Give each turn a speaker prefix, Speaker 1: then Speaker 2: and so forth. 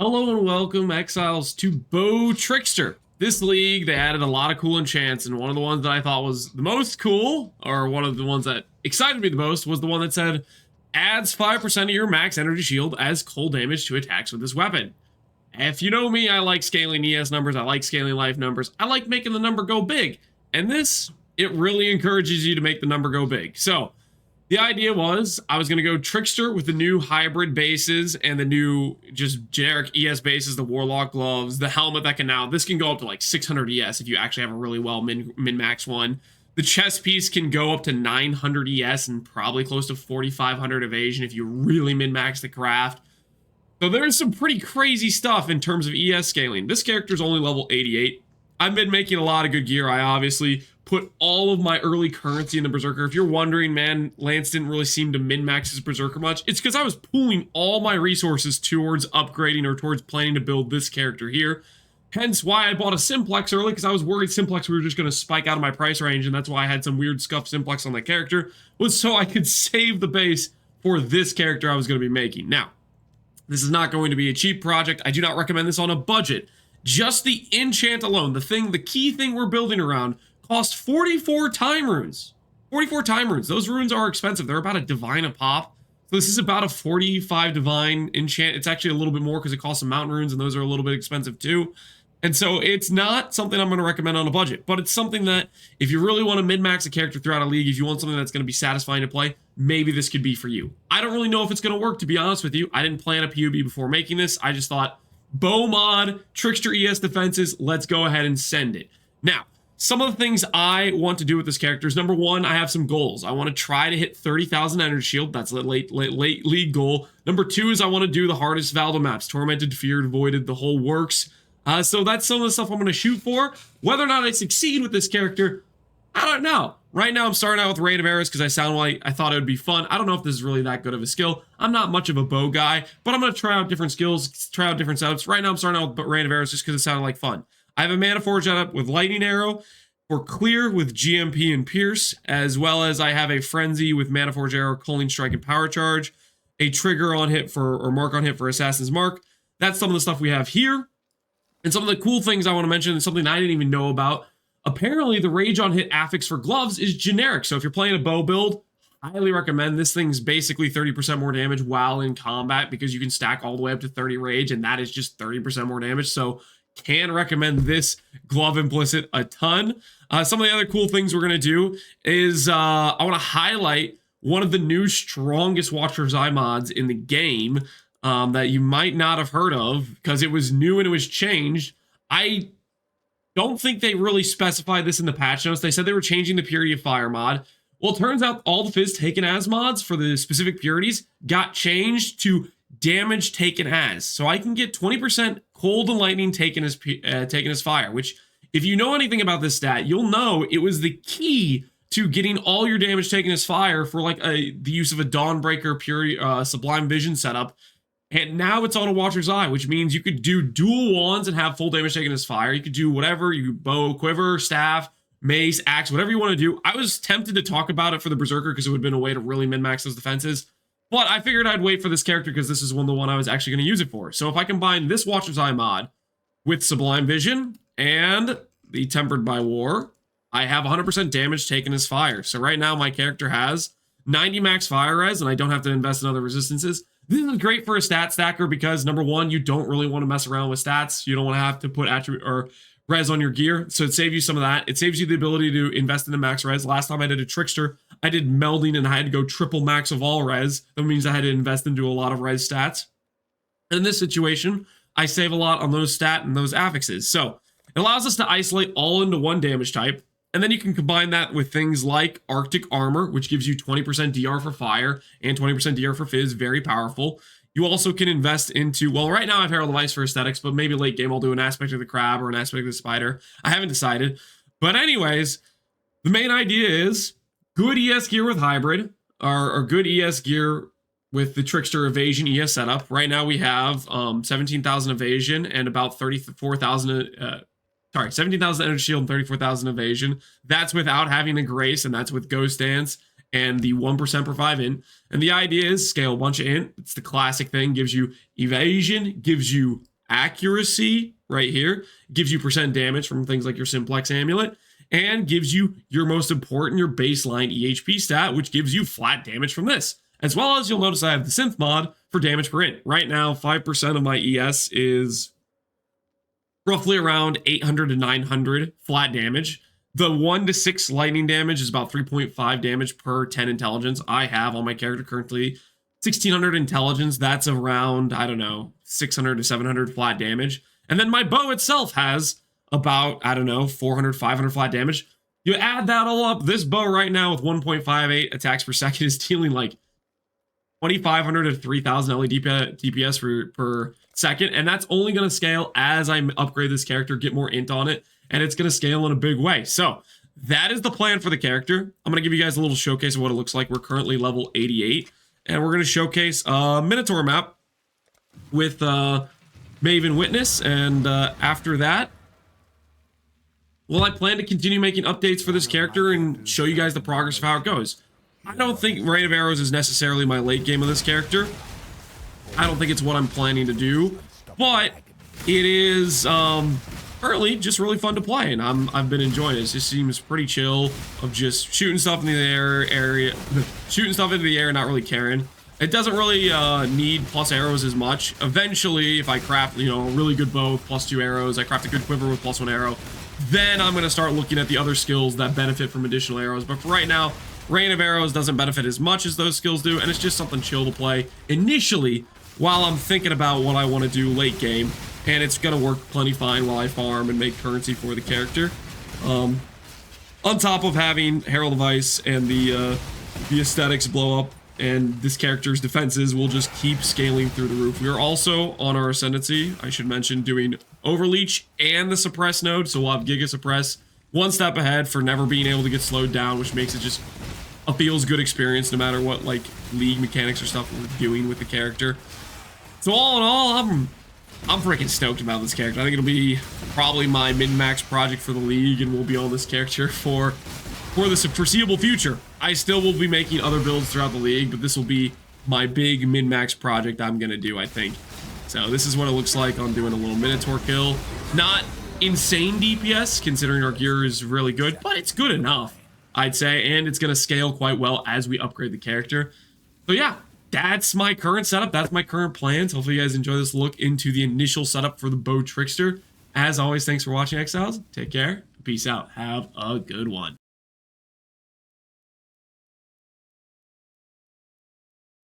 Speaker 1: Hello and welcome, Exiles, to Trickster. This league, they added a lot of cool enchants, and one of the ones that I thought was the most cool, or one of the ones that excited me the most, was the one that said, adds 5% of your max energy shield as cold damage to attacks with this weapon. If you know me, I like scaling ES numbers, I like scaling life numbers, I like making the number go big. And this, it really encourages you to make the number go big. So, the idea was I was going to go Trickster with the new hybrid bases and the new just generic ES bases, the Warlock gloves, the helmet that can now, this can go up to like 600 ES if you actually have a really well min-max one. The chest piece can go up to 900 ES and probably close to 4,500 evasion if you really min-max the craft. So there's some pretty crazy stuff in terms of ES scaling. This character's only level 88. I've been making a lot of good gear. I obviously put all of my early currency in the Berserker. If you're wondering, man, Lance didn't really seem to min-max his Berserker much. It's because I was pooling all my resources towards upgrading or towards planning to build this character here. Hence why I bought a Simplex early, because I was worried Simplex we were just going to spike out of my price range, and that's why I had some weird scuffed Simplex on that character, was so I could save the base for this character I was going to be making. Now, this is not going to be a cheap project. I do not recommend this on a budget. Just the enchant alone, the key thing we're building around, cost 44 time runes. 44 time runes. Those runes are expensive. They're about a divine a pop. So this is about a 45 divine enchant. It's actually a little bit more because it costs some mountain runes, and those are a little bit expensive too. And so it's not something I'm going to recommend on a budget, but it's something that if you really want to min-max a character throughout a league, if you want something that's going to be satisfying to play, maybe this could be for you. I don't really know if it's going to work, to be honest with you. I didn't plan a PUB before making this. I just thought, bow mod, Trickster ES defenses, let's go ahead and send it. Now, some of the things I want to do with this character is, number one, I have some goals. I want to try to hit 30,000 energy shield. That's a late league goal. Number two is I want to do the hardest Valdo maps, Tormented, Feared, Voided, the whole works. So that's some of the stuff I'm going to shoot for. Whether or not I succeed with this character, I don't know. Right now I'm starting out with Rain of Arrows because I thought it would be fun. I don't know if this is really that good of a skill. I'm not much of a bow guy, but I'm going to try out different skills, try out different setups. Right now I'm starting out with Rain of Arrows just because it sounded like fun. I have a Mana Forge setup with Lightning Arrow, for Clear with GMP and Pierce, as well as I have a Frenzy with Mana Forge Arrow, Culling Strike, and Power Charge, a Trigger on hit or Mark on hit for Assassin's Mark. That's some of the stuff we have here. And some of the cool things I want to mention is something I didn't even know about. Apparently, the Rage on hit affix for gloves is generic. So if you're playing a bow build, highly recommend. This thing's basically 30% more damage while in combat because you can stack all the way up to 30 Rage, and that is just 30% more damage. So can recommend this glove implicit a ton. Some of the other cool things we're going to do is I want to highlight one of the new strongest Watcher's Eye mods in the game that you might not have heard of because it was new and it was changed. I don't think they really specified this in the patch notes. They said they were changing the Purity of Fire mod. Well, it turns out all the Fizz taken as mods for the specific purities got changed to damage taken as. So I can get 20% cold and lightning taken as fire, which if you know anything about this stat, you'll know it was the key to getting all your damage taken as fire for like the use of a Dawnbreaker Purity Sublime Vision setup. And now it's on a Watcher's Eye, which means you could do dual wands and have full damage taken as fire. You could do whatever, you bow, quiver, staff, mace, axe, whatever you want to do. I was tempted to talk about it for the Berserker because it would have been a way to really min-max those defenses. But I figured I'd wait for this character because this is the one I was actually going to use it for. So if I combine this Watcher's Eye mod with Sublime Vision and the Tempered by War, I have 100% damage taken as fire. So right now my character has 90 max fire res and I don't have to invest in other resistances. This is great for a stat stacker because, number one, you don't really want to mess around with stats. You don't want to have to put attribute or res on your gear. So it saves you some of that. It saves you the ability to invest in the max res. Last time I did a Trickster, I did melding and I had to go triple max of all res. That means I had to invest into a lot of res stats. And in this situation, I save a lot on those stat and those affixes. So it allows us to isolate all into one damage type. And then you can combine that with things like Arctic Armor, which gives you 20% DR for fire and 20% DR for fizz. Very powerful. You also can invest into, well, right now I have Herald of Ice for aesthetics, but maybe late game I'll do an aspect of the crab or an aspect of the spider. I haven't decided. But anyways, the main idea is good ES gear with hybrid, or good ES gear with the Trickster evasion ES setup. Right now we have 17,000 evasion and about 17,000 energy shield and 34,000 evasion. That's without having a grace, and that's with Ghost Dance and the 1% per 5 int. And the idea is scale a bunch of int. It's the classic thing. Gives you evasion, gives you accuracy right here, gives you percent damage from things like your Simplex Amulet, and gives you your most important, your baseline EHP stat, which gives you flat damage from this. As well as you'll notice I have the synth mod for damage per int. Right now, 5% of my ES is roughly around 800 to 900 flat damage. The 1 to 6 lightning damage is about 3.5 damage per 10 intelligence. I have on my character currently 1600 intelligence. That's around, I don't know, 600 to 700 flat damage. And then my bow itself has about, I don't know, 400, 500 flat damage. You add that all up, this bow right now with 1.58 attacks per second is dealing like 2,500 to 3,000 LED DPS per second, and that's only going to scale as I upgrade this character, get more int on it, and it's going to scale in a big way. So that is the plan for the character. I'm going to give you guys a little showcase of what it looks like. We're currently level 88, and we're going to showcase a Minotaur map with Maven Witness, and after that, well, I plan to continue making updates for this character and show you guys the progress of how it goes. I don't think Rain of Arrows is necessarily my late game of this character. I don't think it's what I'm planning to do, but it is currently just really fun to play, and I've been enjoying it. It just seems pretty chill of just shooting stuff into the shooting stuff into the air, and not really caring. It doesn't really need plus arrows as much. Eventually, if I craft, a really good bow with +2 arrows, I craft a good quiver with +1 arrow, then I'm gonna start looking at the other skills that benefit from additional arrows. But for right now, Rain of Arrows doesn't benefit as much as those skills do, and it's just something chill to play initially while I'm thinking about what I want to do late game, and it's going to work plenty fine while I farm and make currency for the character. On top of having Herald of Ice and the aesthetics blow up, and this character's defenses will just keep scaling through the roof. We are also on our Ascendancy, I should mention, doing Overleech and the Suppress node, so we'll have Giga Suppress one step ahead for never being able to get slowed down, which makes it just a feels good experience no matter what like league mechanics or stuff we're doing with the character. So all in all, I'm freaking stoked about this character. I think it'll be probably my min-max project for the league, and we'll be on this character for the foreseeable future. I still will be making other builds throughout the league, but this will be my big min-max project I'm gonna do, I think. So this is what it looks like on doing a little Minotaur kill. Not insane DPS, considering our gear is really good, but it's good enough, I'd say, and it's going to scale quite well as we upgrade the character. So yeah, that's my current setup. That's my current plans. Hopefully you guys enjoy this look into the initial setup for the Bow Trickster. As always, thanks for watching, Exiles. Take care. Peace out. Have a good one.